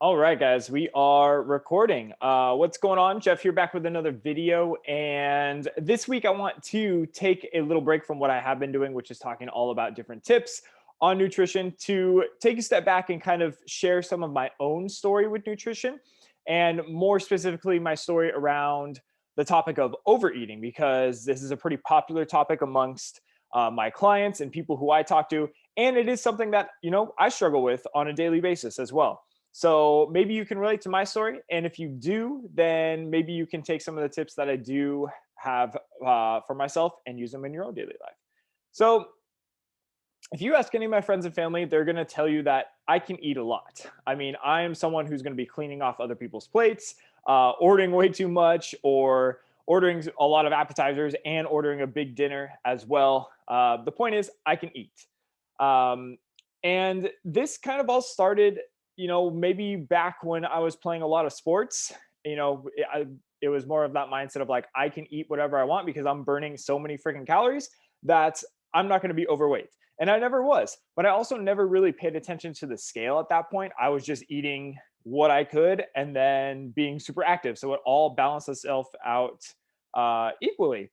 All right, guys, we are recording. What's going on? Jeff here, back with another video. And this week, I want to take a little break from what I have been doing, which is talking all about different tips on nutrition, to take a step back and kind of share some of my own story with nutrition, and more specifically, my story around the topic of overeating, because this is a pretty popular topic amongst my clients and people who I talk to. And it is something that, I struggle with on a daily basis as well. So maybe you can relate to my story. And if you do, then maybe you can take some of the tips that I do have for myself and use them in your own daily life. So if you ask any of my friends and family, they're going to tell you that I can eat a lot. I mean, I am someone who's going to be cleaning off other people's plates, ordering way too much, or ordering a lot of appetizers and ordering a big dinner as well. The point is, I can eat. Um, and this kind of all started, maybe back when I was playing a lot of sports. It was more of that mindset of like, I can eat whatever I want because I'm burning so many freaking calories that I'm not going to be overweight. And I never was, but I also never really paid attention to the scale at that point. I was just eating what I could and then being super active. So it all balanced itself out equally.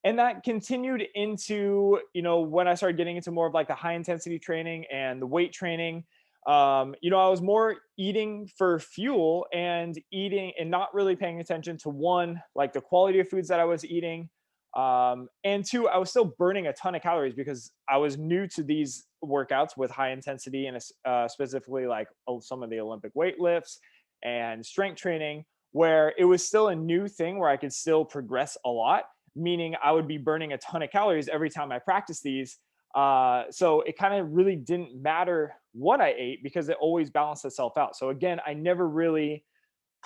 And that continued into, when I started getting into more of like the high intensity training and the weight training. I was more eating for fuel and eating and not really paying attention to, one, like the quality of foods that I was eating. And two, I was still burning a ton of calories because I was new to these workouts with high intensity and specifically like some of the Olympic weight lifts and strength training, where it was still a new thing where I could still progress a lot, meaning I would be burning a ton of calories every time I practiced these. So it kind of really didn't matter what I ate because it always balanced itself out. So again, I never really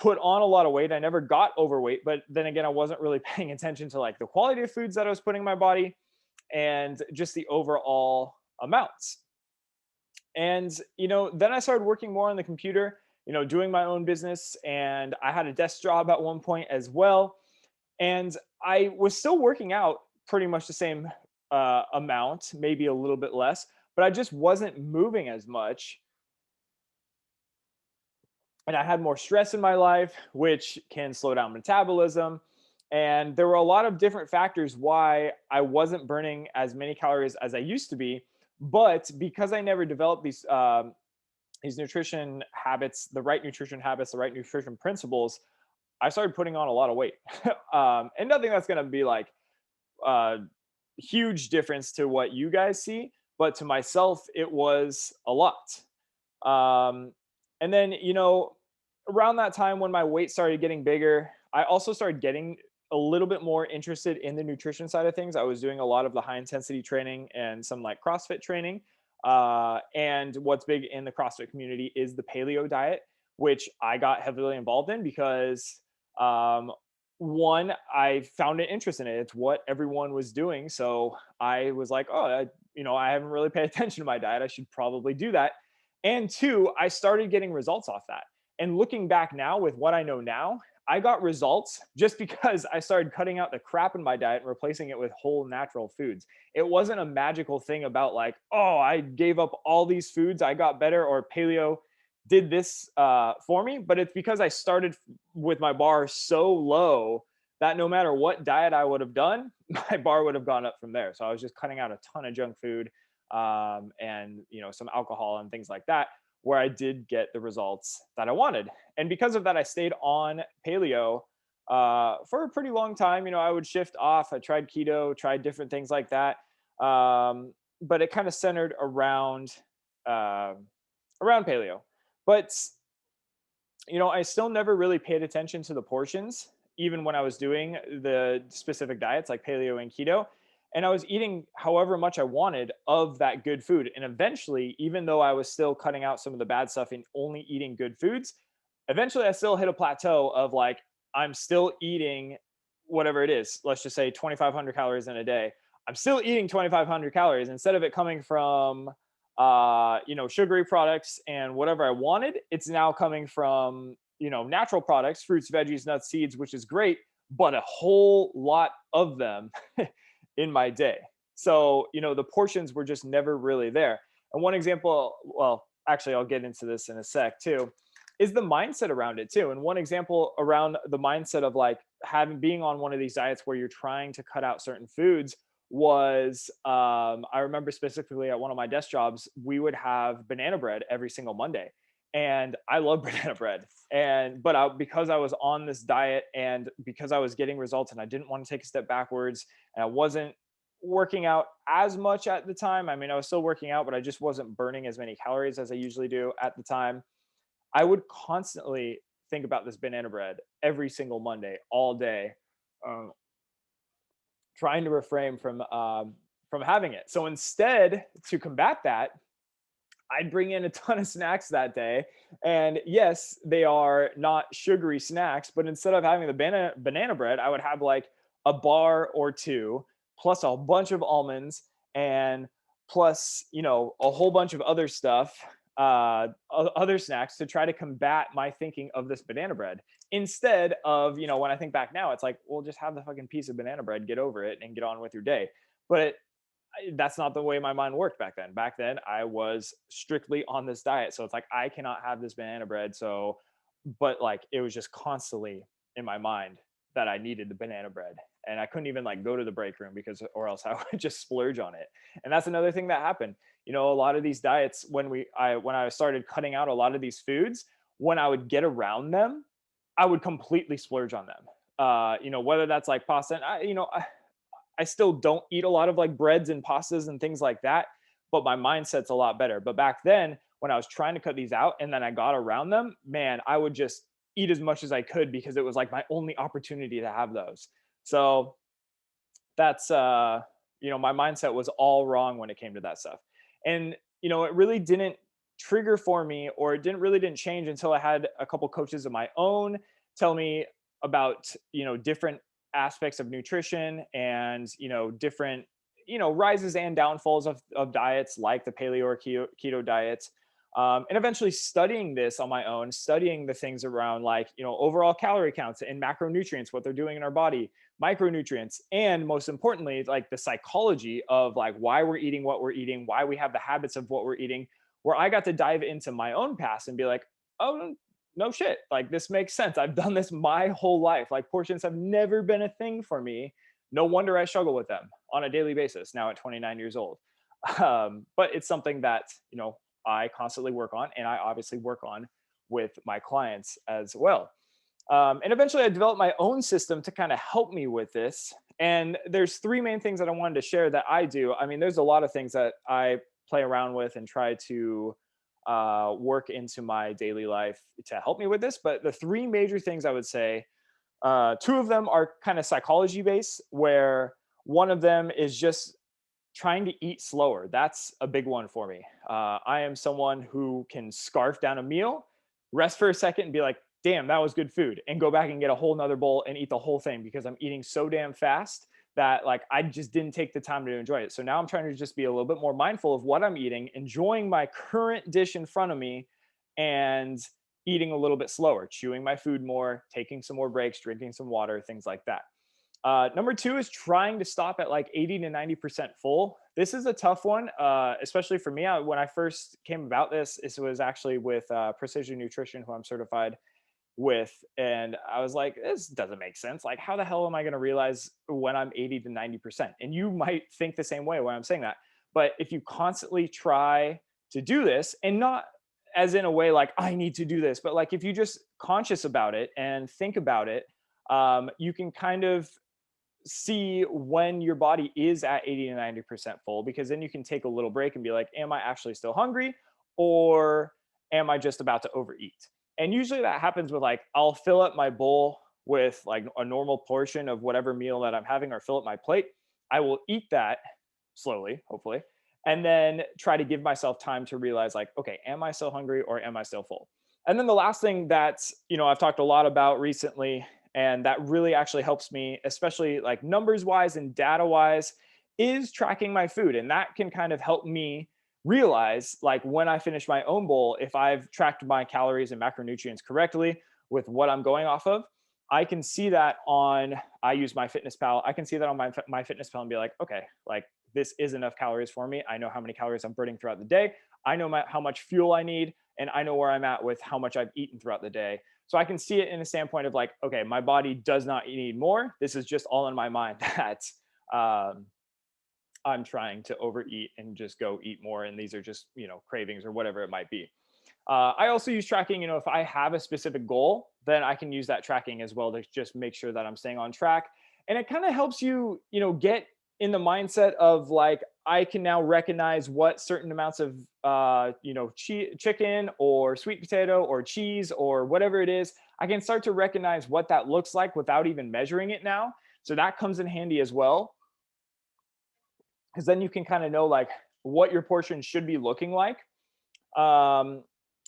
put on a lot of weight. I never got overweight, but then again, I wasn't really paying attention to like the quality of foods that I was putting in my body and just the overall amounts. And, then I started working more on the computer, doing my own business. And I had a desk job at one point as well. And I was still working out pretty much the same amount, maybe a little bit less, but I just wasn't moving as much. And I had more stress in my life, which can slow down metabolism. And there were a lot of different factors why I wasn't burning as many calories as I used to be. But because I never developed these nutrition habits, the right nutrition habits, the right nutrition principles, I started putting on a lot of weight. And nothing that's going to be like a huge difference to what you guys see, but to myself, it was a lot. Um, and then, around that time when my weight started getting bigger, I also started getting a little bit more interested in the nutrition side of things. I was doing a lot of the high intensity training and some like CrossFit training. And what's big in the CrossFit community is the paleo diet, which I got heavily involved in because um, one, I found an interest in it. It's what everyone was doing. So I was like, oh, I haven't really paid attention to my diet. I should probably do that. And two, I started getting results off that. And looking back now with what I know now, I got results just because I started cutting out the crap in my diet and replacing it with whole natural foods. It wasn't a magical thing about like, oh, I gave up all these foods, I got better, or paleo did this for me. But it's because I started with my bar so low that no matter what diet I would have done, my bar would have gone up from there. So I was just cutting out a ton of junk food, and some alcohol and things like that, where I did get the results that I wanted. And because of that, I stayed on paleo for a pretty long time. I would shift off. I tried keto, tried different things like that, but it kind of centered uh, around paleo. But I still never really paid attention to the portions, even when I was doing the specific diets like paleo and keto. And I was eating however much I wanted of that good food. And eventually, even though I was still cutting out some of the bad stuff and only eating good foods, eventually I still hit a plateau of like, I'm still eating whatever it is. Let's just say 2,500 calories in a day. I'm still eating 2,500 calories. Instead of it coming from sugary products and whatever I wanted, it's now coming from, natural products, fruits, veggies, nuts, seeds, which is great, but a whole lot of them in my day. So, the portions were just never really there. And one example, well, actually, I'll get into this in a sec too. is the mindset around it too. And one example around the mindset of like having being on one of these diets where you're trying to cut out certain foods was I remember specifically at one of my desk jobs, we would have banana bread every single Monday. And I love banana bread. And because I was on this diet and because I was getting results and I didn't want to take a step backwards and I wasn't working out as much at the time. I mean, I was still working out, but I just wasn't burning as many calories as I usually do at the time. I would constantly think about this banana bread every single Monday, all day, um, trying to refrain from having it. So instead, to combat that, I'd bring in a ton of snacks that day. And yes, they are not sugary snacks, but instead of having the banana bread, I would have like a bar or two, plus a bunch of almonds, and plus, a whole bunch of other stuff, other snacks to try to combat my thinking of this banana bread. Instead of, when I think back now, it's like, well, just have the fucking piece of banana bread, get over it, and get on with your day. But that's not the way my mind worked back then. Back then, I was strictly on this diet. So it's like, I cannot have this banana bread. So, but like, it was just constantly in my mind that I needed the banana bread. And I couldn't even like go to the break room because, or else I would just splurge on it. And that's another thing that happened. A lot of these diets, when I started cutting out a lot of these foods, when I would get around them, I would completely splurge on them. Whether that's like pasta, and I still don't eat a lot of like breads and pastas and things like that, but my mindset's a lot better. But back then, when I was trying to cut these out and then I got around them, man, I would just eat as much as I could because it was like my only opportunity to have those. So that's my mindset was all wrong when it came to that stuff. And it really didn't trigger for me, or it didn't change until I had a couple coaches of my own tell me about different aspects of nutrition and different rises and downfalls of diets like the paleo or keto diets, and eventually studying this on my own, studying the things around like overall calorie counts and macronutrients, what they're doing in our body, micronutrients, and most importantly, like the psychology of like why we're eating what we're eating, why we have the habits of what we're eating, where I got to dive into my own past and be like, oh, no shit, like this makes sense. I've done this my whole life. Like portions have never been a thing for me. No wonder I struggle with them on a daily basis now at 29 years old. But it's something that, I constantly work on, and I obviously work on with my clients as well. And eventually I developed my own system to kind of help me with this. And there's three main things that I wanted to share that I do. I mean, there's a lot of things that I play around with and try to work into my daily life to help me with this. But the three major things I would say, two of them are kind of psychology based, where one of them is just trying to eat slower. That's a big one for me. I am someone who can scarf down a meal, rest for a second, and be like, damn, that was good food, and go back and get a whole nother bowl and eat the whole thing because I'm eating so damn fast that like I just didn't take the time to enjoy it. So now I'm trying to just be a little bit more mindful of what I'm eating, enjoying my current dish in front of me, and eating a little bit slower, chewing my food more, taking some more breaks, drinking some water, things like that. Number two is trying to stop at like 80 to 90% full. This is a tough one, especially for me. When I first came about this was actually with Precision Nutrition, who I'm certified with. And I was like, this doesn't make sense. Like, how the hell am I going to realize when I'm 80 to 90%? And you might think the same way when I'm saying that. But if you constantly try to do this, and not as in a way like, I need to do this, but like if you just conscious about it and think about it, you can kind of see when your body is at 80 to 90% full, because then you can take a little break and be like, am I actually still hungry, or am I just about to overeat? And usually that happens with like, I'll fill up my bowl with like a normal portion of whatever meal that I'm having, or fill up my plate. I will eat that slowly, hopefully, and then try to give myself time to realize like, okay, am I still hungry or am I still full? And then the last thing that's, I've talked a lot about recently, and that really actually helps me, especially like numbers wise and data wise, is tracking my food. And that can kind of help me realize like when I finish my own bowl, if I've tracked my calories and macronutrients correctly with what I'm going off of, I can see that on, I use MyFitnessPal. I can see that on MyFitnessPal and be like, okay, like this is enough calories for me. I know how many calories I'm burning throughout the day. I know how much fuel I need. and I know where I'm at with how much I've eaten throughout the day. So I can see it in a standpoint of like, okay, my body does not need more. This is just all in my mind that um, I'm trying to overeat and just go eat more. And these are just, cravings or whatever it might be. I also use tracking. If I have a specific goal, then I can use that tracking as well to just make sure that I'm staying on track. And it kind of helps you, get in the mindset of like, I can now recognize what certain amounts of, chicken or sweet potato or cheese or whatever it is. I can start to recognize what that looks like without even measuring it now. So that comes in handy as well, because then you can kind of know like what your portion should be looking like. um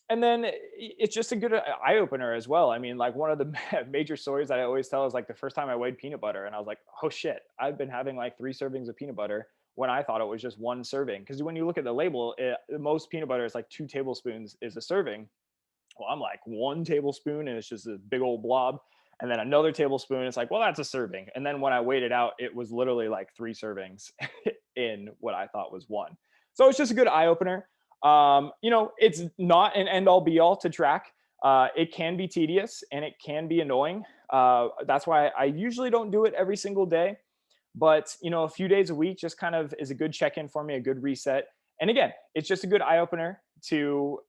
and then it's just a good eye opener as well. I mean, like one of the major stories that I always tell is like the first time I weighed peanut butter and I was like, oh shit, I've been having like 3 servings of peanut butter when I thought it was just 1 serving. Because when you look at the label, most peanut butter is like 2 tablespoons is a serving. Well, I'm like 1 tablespoon and it's just a big old blob. And then another tablespoon, it's like, well, that's a serving. And then when I weighed it out, it was literally like 3 servings in what I thought was one. So it's just a good eye opener. It's not an end all be all to track. It can be tedious and it can be annoying. That's why I usually don't do it every single day. But a few days a week just kind of is a good check-in for me, a good reset. And again, it's just a good eye opener to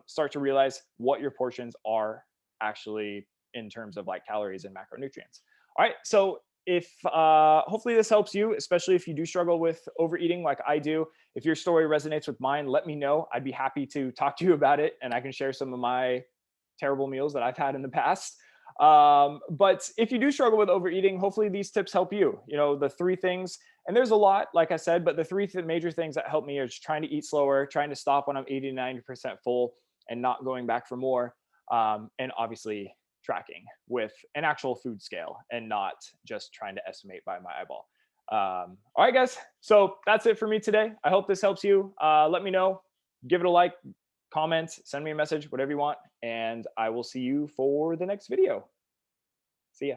start to realize what your portions are actually in terms of like calories and macronutrients. All right, so if hopefully this helps you, especially if you do struggle with overeating like I do. If your story resonates with mine, let me know. I'd be happy to talk to you about it, and I can share some of my terrible meals that I've had in the past. But if you do struggle with overeating, hopefully these tips help you. The 3 things, and there's a lot, like I said, but the 3 major things that help me are just trying to eat slower, trying to stop when I'm 80 to 90% full and not going back for more. And obviously tracking with an actual food scale and not just trying to estimate by my eyeball. All right, guys. So that's it for me today. I hope this helps you. Let me know. Give it a like, comment, send me a message, whatever you want. And I will see you for the next video. See ya.